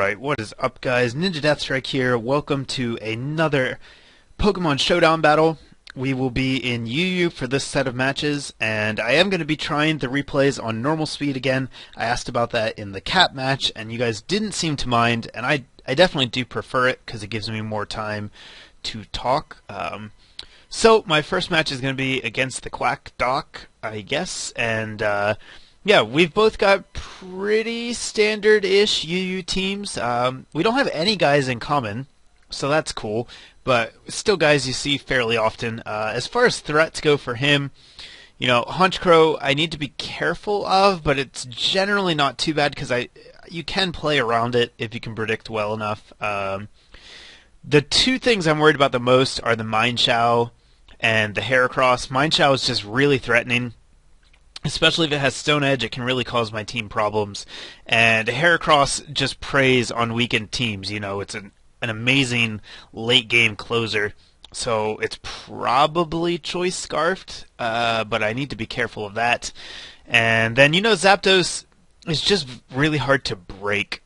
Alright, what is up guys? NinjaDeathStrike here. Welcome to another Pokemon Showdown battle. We will be in UU for this set of matches, and I am going to be trying the replays on normal speed again. I asked about that in the Cap match, and you guys didn't seem to mind, and I definitely do prefer it because it gives me more time to talk. So my first match is going to be against the Quack Doc, I guess, and yeah, we've both got pretty standard-ish UU teams. We don't have any guys in common, so that's cool, but still guys you see fairly often. As far as threats go for him, you know, Honchkrow I need to be careful of, but it's generally not too bad because you can play around it if you can predict well enough. The two things I'm worried about the most are the Mineshaw and the Heracross. Mineshaw is just really threatening. Especially if it has Stone Edge, it can really cause my team problems. And Heracross just preys on weakened teams. You know, it's an amazing late-game closer. So it's probably Choice Scarfed, but I need to be careful of that. And then, you know, Zapdos is just really hard to break.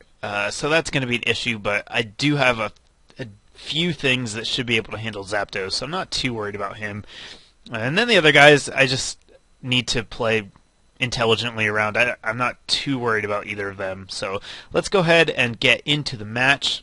So that's going to be an issue, but I do have a few things that should be able to handle Zapdos, so I'm not too worried about him. And then the other guys, I just need to play intelligently around. I'm not too worried about either of them. So let's go ahead and get into the match.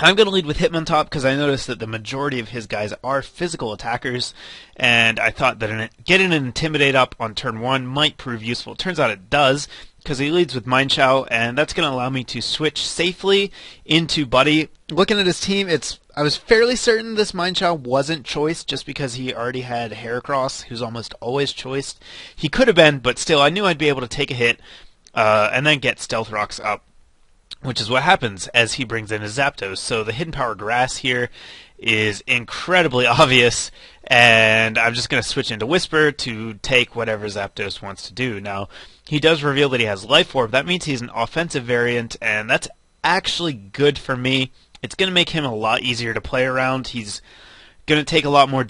I'm going to lead with Hitmontop because I noticed that the majority of his guys are physical attackers, and I thought that getting an Intimidate up on turn 1 might prove useful. It turns out it does, because he leads with Mineshaw, and that's going to allow me to switch safely into Buddy. Looking at his team, I was fairly certain this Mineshaw wasn't choiced just because he already had Heracross, who's almost always choiced. He could have been, but still, I knew I'd be able to take a hit and then get Stealth Rocks up, which is what happens as he brings in his Zapdos. So the Hidden Power Grass here is incredibly obvious, and I'm just going to switch into Whisper to take whatever Zapdos wants to do. Now, he does reveal that he has Life Orb. That means he's an offensive variant, and that's actually good for me. It's going to make him a lot easier to play around. He's going to take a lot more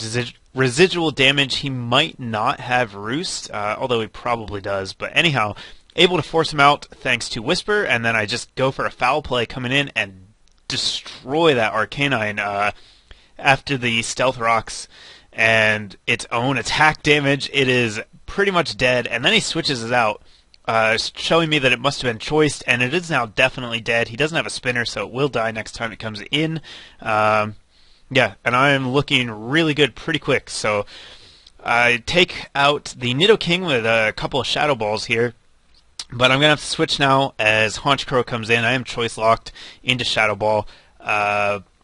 residual damage. He might not have Roost, although he probably does. But anyhow, able to force him out thanks to Whisper, and then I just go for a foul play coming in and destroy that Arcanine after the Stealth Rocks and its own attack damage. It is pretty much dead, and then he switches it out, showing me that it must have been choiced, and it is now definitely dead. He doesn't have a spinner, so it will die next time it comes in. Yeah, and I am looking really good pretty quick, so I take out the Nidoking with a couple of Shadow Balls here, but I'm going to have to switch now as Honchkrow comes in. I am choice locked into Shadow Ball.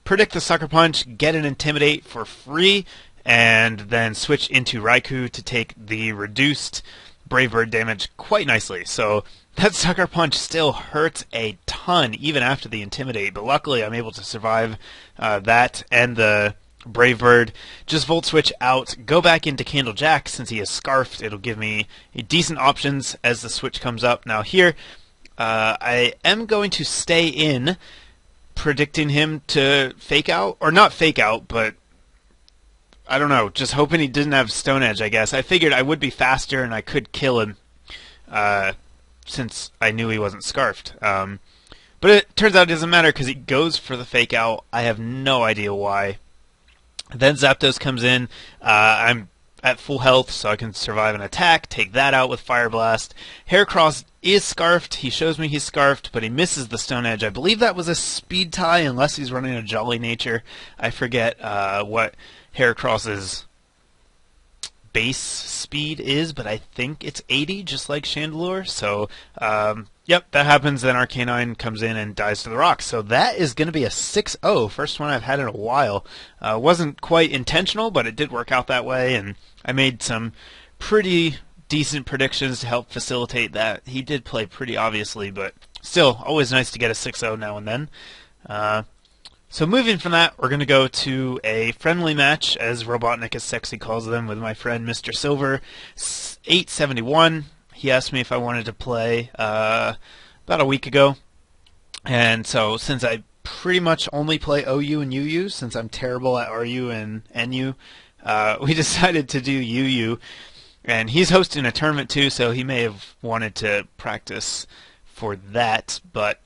Predict the Sucker Punch, get an Intimidate for free, and then switch into Raikou to take the reduced Brave Bird damage quite nicely. So that Sucker Punch still hurts a ton even after the Intimidate, but luckily I'm able to survive that and the Brave Bird. Just Volt Switch out, go back into Candlejack since he is Scarfed. It'll give me decent options as the switch comes up. Now here, I am going to stay in, predicting him to fake out, or not fake out, but I don't know, just hoping he didn't have Stone Edge, I guess. I figured I would be faster and I could kill him since I knew he wasn't Scarfed. But it turns out it doesn't matter because he goes for the fake out. I have no idea why. Then Zapdos comes in. I'm at full health, so I can survive an attack, take that out with Fire Blast. Heracross is Scarfed. He shows me he's Scarfed, but he misses the Stone Edge. I believe that was a Speed Tie, unless he's running a Jolly Nature. I forget what Heracross's base speed is, but I think it's 80, just like Chandelure. So, yep, that happens. Then Arcanine comes in and dies to the rocks. So that is going to be a 6-0, first one I've had in a while. Wasn't quite intentional, but it did work out that way, and I made some pretty decent predictions to help facilitate that. He did play pretty obviously, but still, always nice to get a 6-0 now and then. So moving from that, we're going to go to a friendly match, as Robotnik as Sexy calls them, with my friend Mr. Silver, 871. He asked me if I wanted to play about a week ago. And so since I pretty much only play OU and UU, since I'm terrible at RU and NU, we decided to do UU. And he's hosting a tournament too, so he may have wanted to practice for that. But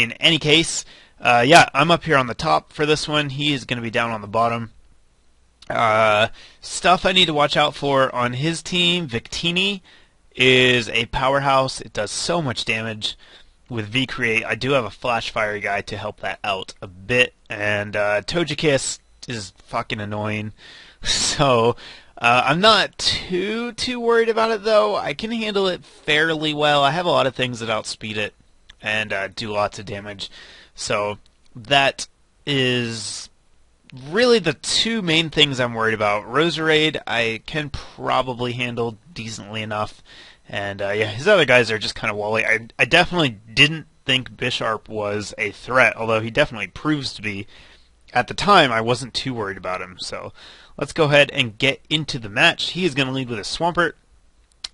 in any case, yeah, I'm up here on the top for this one. He is going to be down on the bottom. Stuff I need to watch out for on his team. Victini is a powerhouse. It does so much damage with V-Create. I do have a Flash Fire guy to help that out a bit. And Togekiss is fucking annoying. So I'm not too worried about it, though. I can handle it fairly well. I have a lot of things that outspeed it and do lots of damage. So that is really the two main things I'm worried about. Roserade I can probably handle decently enough. And yeah, his other guys are just kind of wally. I definitely didn't think Bisharp was a threat, although he definitely proves to be. At the time, I wasn't too worried about him. So let's go ahead and get into the match. He is going to lead with a Swampert.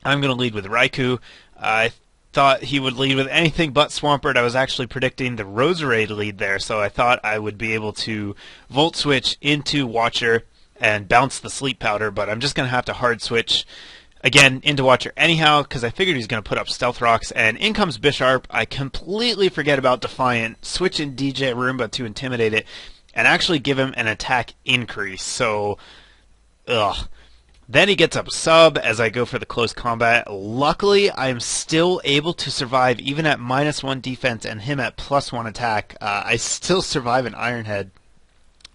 I'm going to lead with Raikou. I thought he would lead with anything but Swampert. I was actually predicting the Roserade lead there, so I thought I would be able to Volt Switch into Watcher and bounce the Sleep Powder, but I'm just going to have to hard switch again into Watcher anyhow, because I figured he's going to put up Stealth Rocks, and in comes Bisharp. I completely forget about Defiant, switch in DJ Roomba to intimidate it, and actually give him an attack increase, so ugh. Then he gets up sub as I go for the close combat. Luckily, I'm still able to survive even at -1 defense and him at +1 attack. I still survive an Iron Head,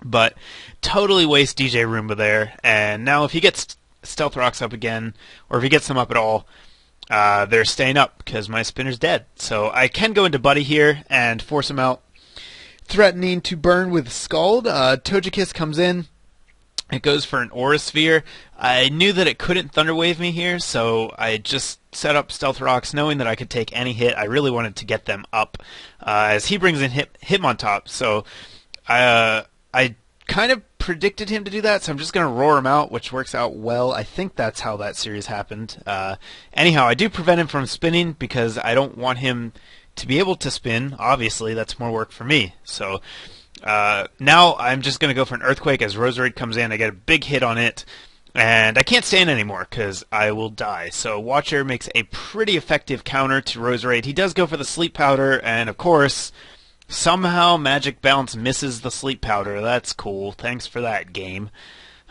but totally waste DJ Roomba there. And now if he gets Stealth Rocks up again, or if he gets them up at all, they're staying up because my spinner's dead. So I can go into Buddy here and force him out, threatening to burn with Scald. Togekiss comes in. It goes for an Aura Sphere. I knew that it couldn't Thunder Wave me here, so I just set up Stealth Rocks knowing that I could take any hit. I really wanted to get them up as he brings in Hitmontop. So I kind of predicted him to do that, so I'm just going to roar him out, which works out well. I think that's how that series happened. Anyhow, I do prevent him from spinning because I don't want him to be able to spin. Obviously, that's more work for me. So now I'm just going to go for an Earthquake as Roserade comes in. I get a big hit on it, and I can't stand anymore because I will die. So Watcher makes a pretty effective counter to Roserade. He does go for the Sleep Powder, and of course, somehow Magic Bounce misses the Sleep Powder. That's cool. Thanks for that, game.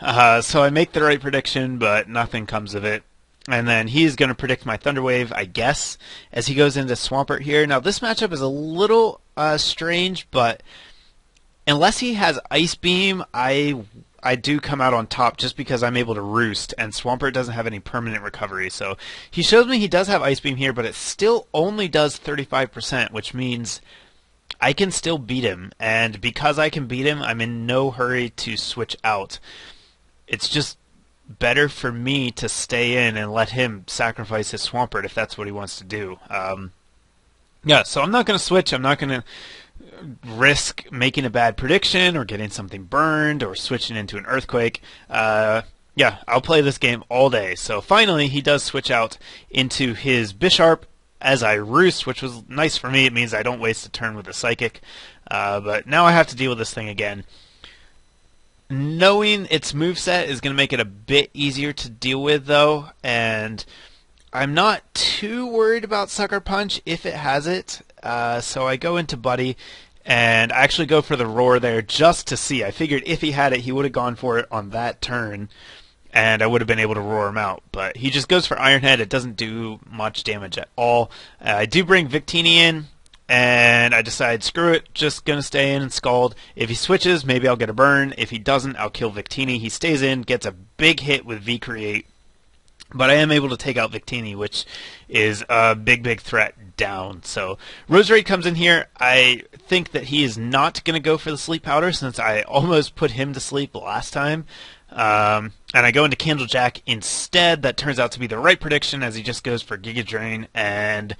So I make the right prediction, but nothing comes of it. And then he's going to predict my Thunder Wave, I guess, as he goes into Swampert here. Now, this matchup is a little strange, but unless he has Ice Beam, I do come out on top just because I'm able to Roost, and Swampert doesn't have any permanent recovery. So he shows me he does have Ice Beam here, but it still only does 35%, which means I can still beat him. And because I can beat him, I'm in no hurry to switch out. It's just better for me to stay in and let him sacrifice his Swampert if that's what he wants to do. Yeah, so I'm not going to switch. I'm not going to risk making a bad prediction or getting something burned or switching into an Earthquake. Yeah, I'll play this game all day. So finally, he does switch out into his Bisharp as I Roost, which was nice for me. It means I don't waste a turn with the Psychic. But now I have to deal with this thing again. Knowing its moveset is going to make it a bit easier to deal with, though, and I'm not too worried about Sucker Punch if it has it. So I go into Buddy, and I actually go for the Roar there just to see. I figured if he had it, he would have gone for it on that turn, and I would have been able to roar him out. But he just goes for Iron Head. It doesn't do much damage at all. I do bring Victini in, and I decide, screw it, just going to stay in and Scald. If he switches, maybe I'll get a burn. If he doesn't, I'll kill Victini. He stays in, gets a big hit with V-Create. But I am able to take out Victini, which is a big threat down. So Roserade comes in here. I think that he is not going to go for the Sleep Powder since I almost put him to sleep last time. And I go into Candlejack instead. That turns out to be the right prediction as he just goes for Giga Drain, and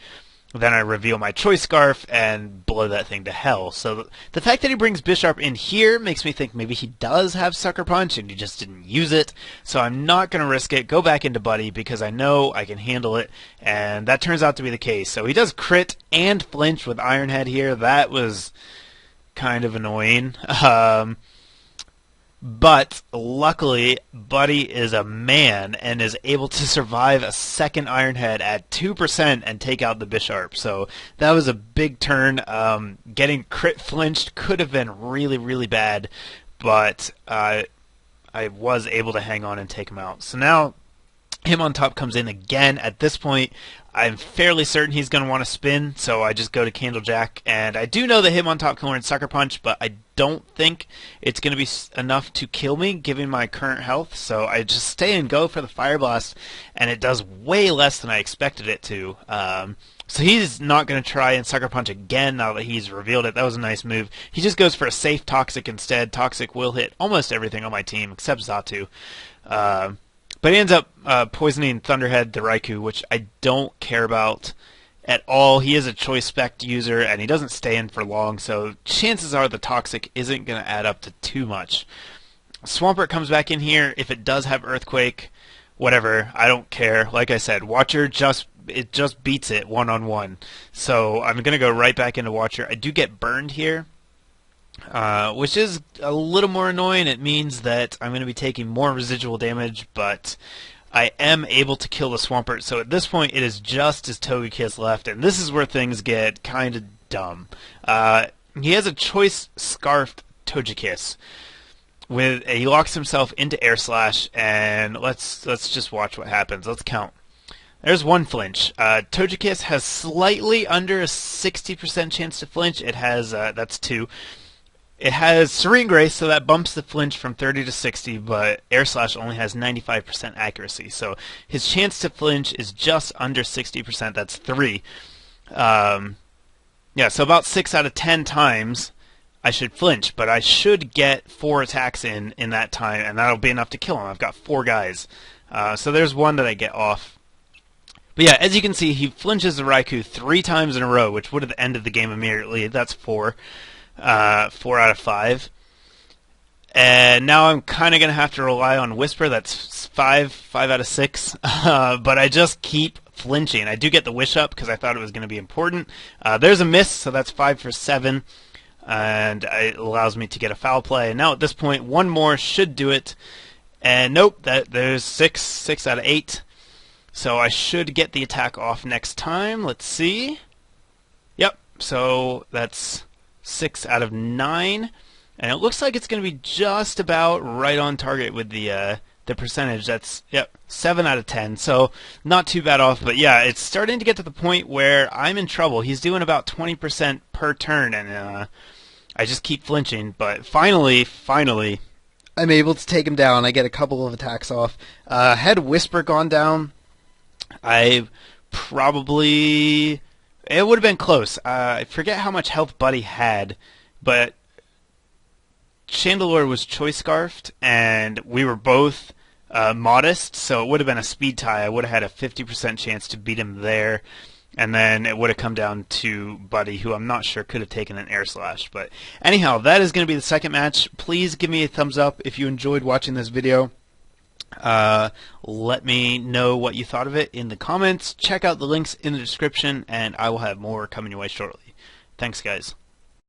then I reveal my Choice Scarf and blow that thing to hell. So the fact that he brings Bisharp in here makes me think maybe he does have Sucker Punch and he just didn't use it. So I'm not going to risk it. Go back into Buddy because I know I can handle it, and that turns out to be the case. So he does crit and flinch with Iron Head here. That was kind of annoying. But luckily, Buddy is a man and is able to survive a second Iron Head at 2% and take out the Bisharp. So that was a big turn. Getting crit flinched could have been really, really bad, but I was able to hang on and take him out. So now him on top comes in again. At this point, I'm fairly certain he's going to want to spin, so I just go to Candle Jack. And I do know that him on top can learn Sucker Punch, but I don't think it's going to be enough to kill me, given my current health. So I just stay and go for the Fire Blast, and it does way less than I expected it to. So he's not going to try and Sucker Punch again now that he's revealed it. That was a nice move. He just goes for a safe Toxic instead. Toxic will hit almost everything on my team, except Xatu. But he ends up poisoning Thunderhead the Raikou, which I don't care about at all. He is a Choice Spect user, and he doesn't stay in for long, so chances are the Toxic isn't going to add up to too much. Swampert comes back in here. If it does have Earthquake, whatever, I don't care. Like I said, Watcher just beats it one-on-one. So I'm going to go right back into Watcher. I do get burned here, which is a little more annoying. It means that I'm going to be taking more residual damage, but I am able to kill the Swampert. So at this point, it is just his Togekiss left, and this is where things get kind of dumb. He has a Choice Scarfed Togekiss. He locks himself into Air Slash, and let's just watch what happens. Let's count. There's one flinch. Togekiss has slightly under a 60% chance to flinch. It has that's 2. It has Serene Grace, so that bumps the flinch from 30 to 60, but Air Slash only has 95% accuracy. So his chance to flinch is just under 60%. That's 3. Yeah, so about 6 out of 10 times I should flinch, but I should get 4 attacks in that time, and that'll be enough to kill him. I've got 4 guys. So there's one that I get off. But yeah, as you can see, he flinches the Raikou 3 times in a row, which would have ended the game immediately. That's 4. 4 out of 5. And now I'm kind of going to have to rely on Whisper. That's 5 out of 6. But I just keep flinching. I do get the Wish up because I thought it was going to be important. There's a miss, so that's 5 for 7. And it allows me to get a foul play. And now at this point, one more should do it. And nope, there's 6 out of 8. So I should get the attack off next time. Let's see. Yep, so that's 6 out of 9. And it looks like it's going to be just about right on target with the percentage. That's, yep, 7 out of 10. So not too bad off. But yeah, it's starting to get to the point where I'm in trouble. He's doing about 20% per turn, and I just keep flinching. But finally, I'm able to take him down. I get a couple of attacks off. Had Whisper gone down, I probably... It would have been close. I forget how much health Buddy had, but Chandelure was Choice Scarfed, and we were both modest, so it would have been a speed tie. I would have had a 50% chance to beat him there, and then it would have come down to Buddy, who I'm not sure could have taken an Air Slash. But anyhow, that is going to be the second match. Please give me a thumbs up if you enjoyed watching this video. Let me know what you thought of it in the comments. Check out the links in the description, and I will have more coming your way shortly. Thanks, guys.